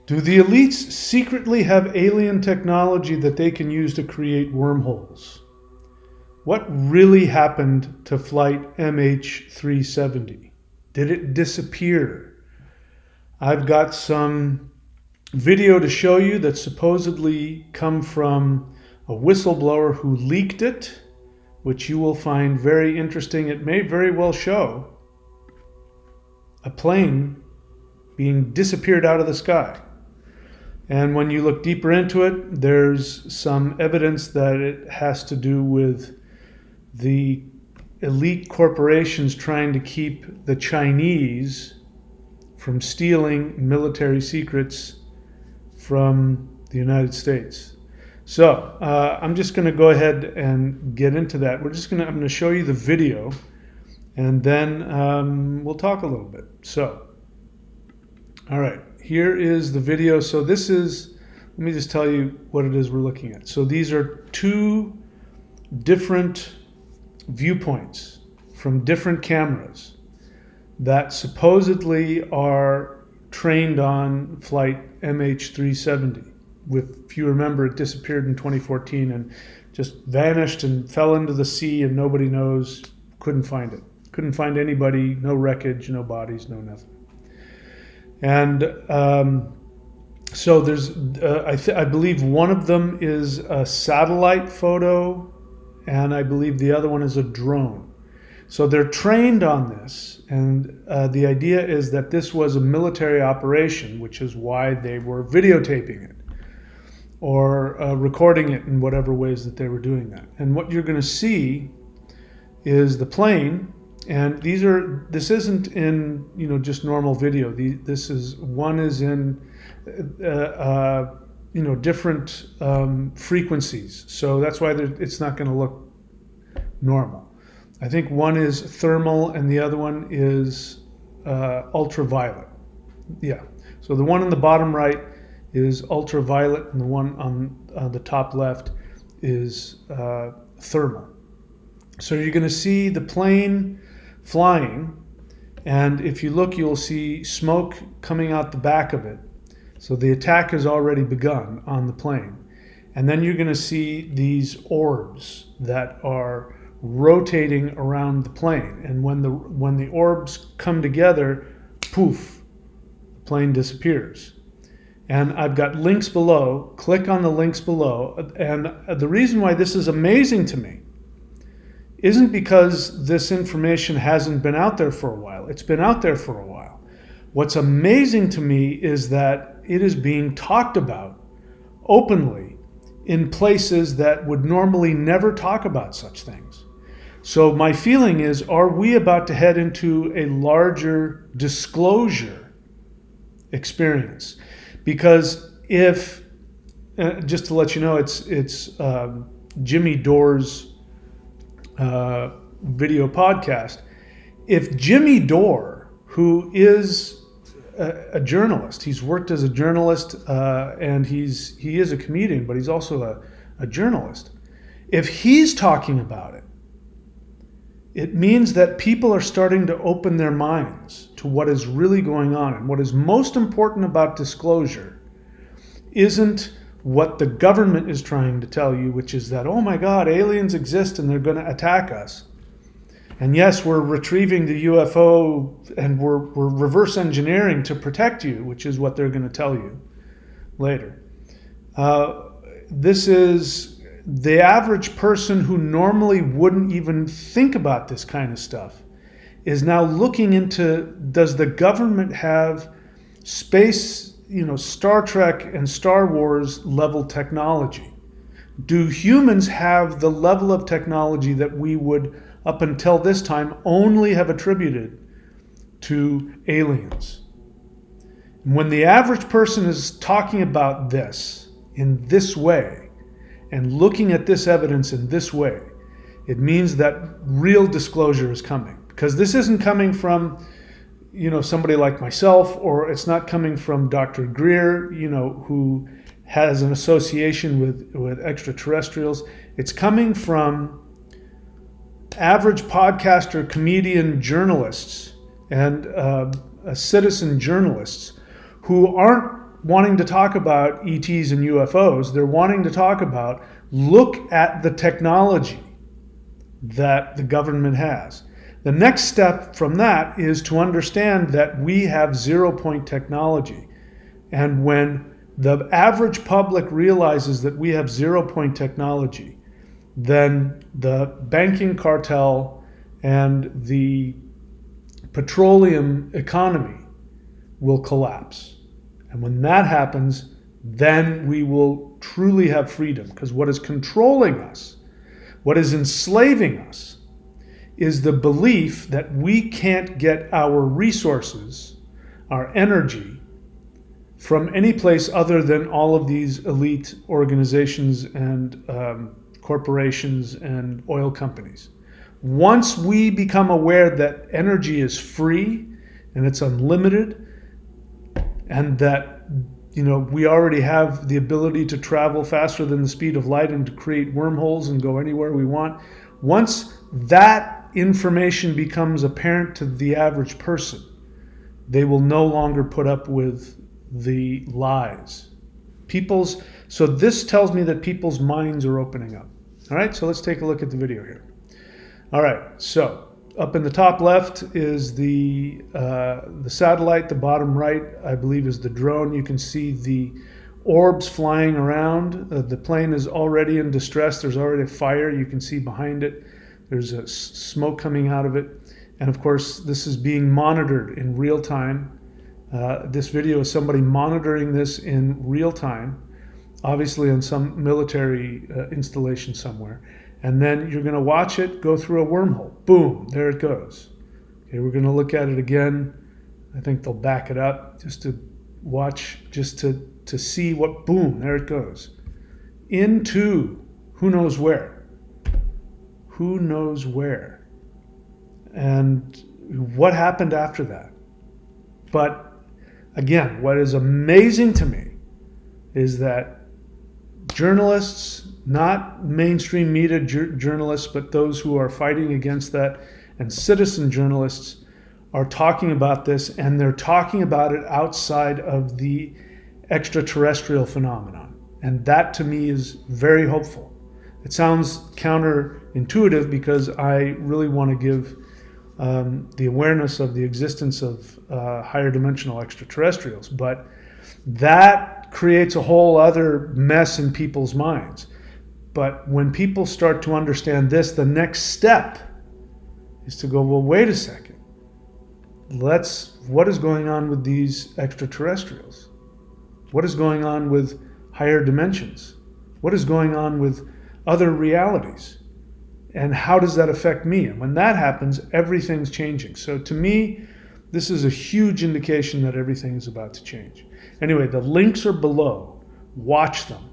Do the elites secretly have alien technology that they can use to create wormholes? What really happened to flight MH370? Did it disappear? I've got some video to show you that supposedly come from a whistleblower who leaked it, which you will find very interesting. It may very well show a plane being disappeared out of the sky. And when you look deeper into it, there's some evidence that it has to do with the elite corporations trying to keep the Chinese from stealing military secrets from the United States. So I'm just going to go ahead and get into that. I'm going to show you the video, and then we'll talk a little bit. So, all right, here is the video. So this is, let me just tell you what it is we're looking at. So these are two different viewpoints from different cameras that supposedly are trained on flight MH370. If you remember, it disappeared in 2014 and just vanished and fell into the sea, and nobody knows, couldn't find it. Couldn't find anybody, no wreckage, no bodies, no nothing. And so there's, I believe one of them is a satellite photo, and I believe the other one is a drone. So they're trained on this, and the idea is that this was a military operation, which is why they were videotaping it or recording it in whatever ways that they were doing that. And what you're going to see is the plane, and this isn't in just normal video. One is in different frequencies, so that's why it's not going to look normal. I think one is thermal and the other one is ultraviolet. Yeah. So the one in the bottom right is ultraviolet, and the one on the top left is thermal. So you're going to see the plane flying, and if you look, you'll see smoke coming out the back of it. So the attack has already begun on the plane. And then you're going to see these orbs that are rotating around the plane. And when the orbs come together, poof, the plane disappears. And I've got links below. Click on the links below. And the reason why this is amazing to me isn't because this information hasn't been out there for a while. It's been out there for a while. What's amazing to me is that it is being talked about openly in places that would normally never talk about such things. So my feeling is, are we about to head into a larger disclosure experience? Because if, just to let you know, it's Jimmy Dore's video podcast. If Jimmy Dore, who is a journalist, he's worked as a journalist, and he is a comedian, but he's also a journalist. If he's talking about it, it means that people are starting to open their minds to what is really going on. And what is most important about disclosure isn't what the government is trying to tell you, which is that, oh my God, aliens exist and they're going to attack us. And yes, we're retrieving the UFO and we're reverse engineering to protect you, which is what they're going to tell you later. This is the average person who normally wouldn't even think about this kind of stuff is now looking into, does the government have space, Star Trek and Star Wars level technology? Do humans have the level of technology that we would, up until this time, only have attributed to aliens? When the average person is talking about this in this way and looking at this evidence in this way, it means that real disclosure is coming. Because this isn't coming from, somebody like myself, or it's not coming from Dr. Greer, who has an association with extraterrestrials. It's coming from average podcaster, comedian, journalists, and citizen journalists who aren't wanting to talk about ETs and UFOs. They're wanting to talk about, look at the technology that the government has. The next step from that is to understand that we have zero-point technology. And when the average public realizes that we have zero-point technology, then the banking cartel and the petroleum economy will collapse. And when that happens, then we will truly have freedom. Because what is controlling us, what is enslaving us, is the belief that we can't get our resources, our energy, from any place other than all of these elite organizations and corporations and oil companies. Once we become aware that energy is free and it's unlimited, and that we already have the ability to travel faster than the speed of light and to create wormholes and go anywhere we want, once that information becomes apparent to the average person, they will no longer put up with the lies. So this tells me that people's minds are opening up. All right, so let's take a look at the video here. All right, so up in the top left is the satellite. The bottom right, I believe, is the drone. You can see the orbs flying around. The plane is already in distress. There's already a fire. You can see behind it. There's a smoke coming out of it. And of course, this is being monitored in real time. This video is somebody monitoring this in real time, obviously on some military installation somewhere. And then you're going to watch it go through a wormhole. Boom, there it goes. Okay, we're going to look at it again. I think they'll back it up just to watch, just to see what, boom, there it goes. Into who knows where. Who knows where. And what happened after that? But again, what is amazing to me is that journalists, not mainstream media journalists, but those who are fighting against that, and citizen journalists are talking about this, and they're talking about it outside of the extraterrestrial phenomenon. And that to me is very hopeful. It sounds counterintuitive because I really want to give the awareness of the existence of higher dimensional extraterrestrials, but that creates a whole other mess in people's minds. But when people start to understand this, the next step is to go, well, wait a second. What is going on with these extraterrestrials? What is going on with higher dimensions? What is going on with other realities? And how does that affect me? And when that happens, everything's changing. So to me, this is a huge indication that everything is about to change. Anyway, the links are below. Watch them.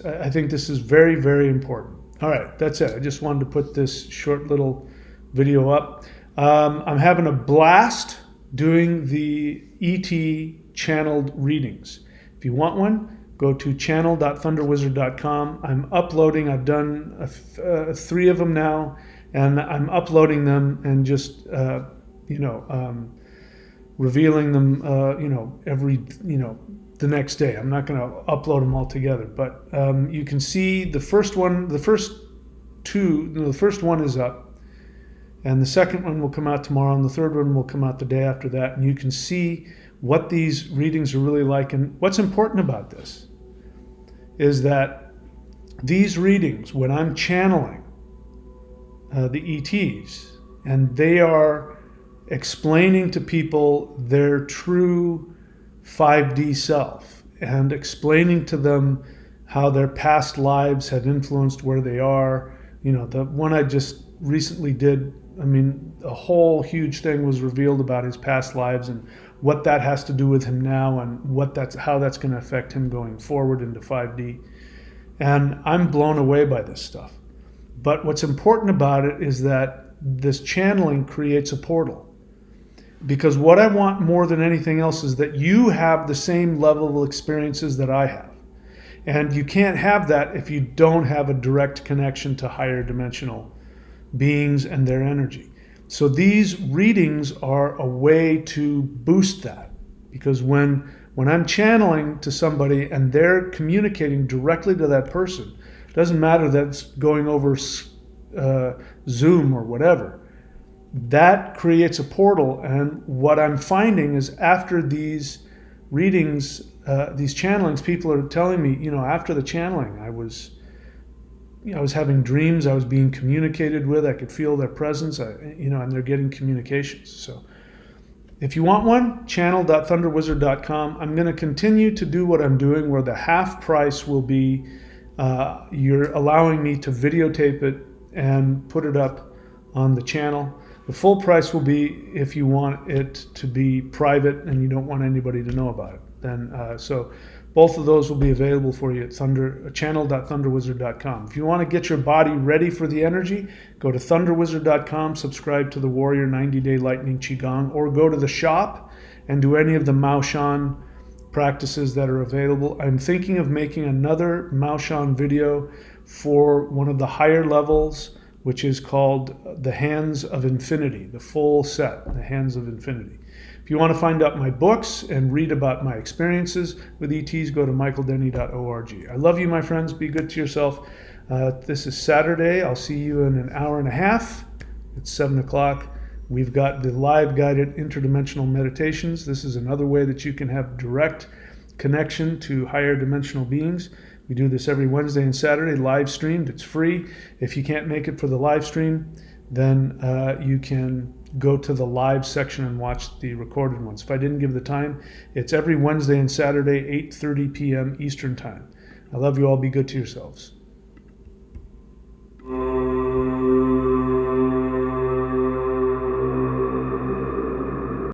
I think this is very, very important. All right, that's it. I just wanted to put this short little video up. I'm having a blast doing the ET channeled readings. If you want one, go to channel.thunderwizard.com. I'm uploading. I've done 3 of them now, and I'm uploading them and just revealing them every the next day. I'm not going to upload them all together, but you can see the first one. The first one is up, and the second one will come out tomorrow, and the third one will come out the day after that. And you can see what these readings are really like. And what's important about this is that these readings, when I'm channeling the ETs, and they are explaining to people their true 5D self and explaining to them how their past lives have influenced where they are. The one I just recently did, a whole huge thing was revealed about his past lives and what that has to do with him now, and how that's going to affect him going forward into 5D. And I'm blown away by this stuff. But what's important about it is that this channeling creates a portal. Because what I want more than anything else is that you have the same level of experiences that I have. And you can't have that if you don't have a direct connection to higher dimensional beings and their energy. So these readings are a way to boost that. Because when When I'm channeling to somebody and they're communicating directly to that person, doesn't matter that it's going over Zoom or whatever, that creates a portal. And what I'm finding is after these readings, these channelings, people are telling me, after the channeling, I was having dreams, I was being communicated with, I could feel their presence, and they're getting communications. So if you want one, channel.thunderwizard.com. I'm going to continue to do what I'm doing, where the half price will be, you're allowing me to videotape it and put it up on the channel. The full price will be if you want it to be private and you don't want anybody to know about it. Then, so both of those will be available for you at channel.thunderwizard.com. If you want to get your body ready for the energy, go to thunderwizard.com, subscribe to the Warrior 90-Day Lightning Qigong, or go to the shop and do any of the Mao Shan practices that are available. I'm thinking of making another Mao Shan video for one of the higher levels, which is called The Hands of Infinity, the full set, The Hands of Infinity. If you want to find out my books and read about my experiences with ETs, go to michaeldenney.org. I love you, my friends. Be good to yourself. This is Saturday. I'll see you in an hour and a half. It's 7 o'clock. We've got the live guided interdimensional meditations. This is another way that you can have direct connection to higher dimensional beings. We do this every Wednesday and Saturday, live streamed. It's free. If you can't make it for the live stream, then you can go to the live section and watch the recorded ones. If I didn't give the time, it's every Wednesday and Saturday, 8:30 p.m. Eastern Time. I love you all. Be good to yourselves.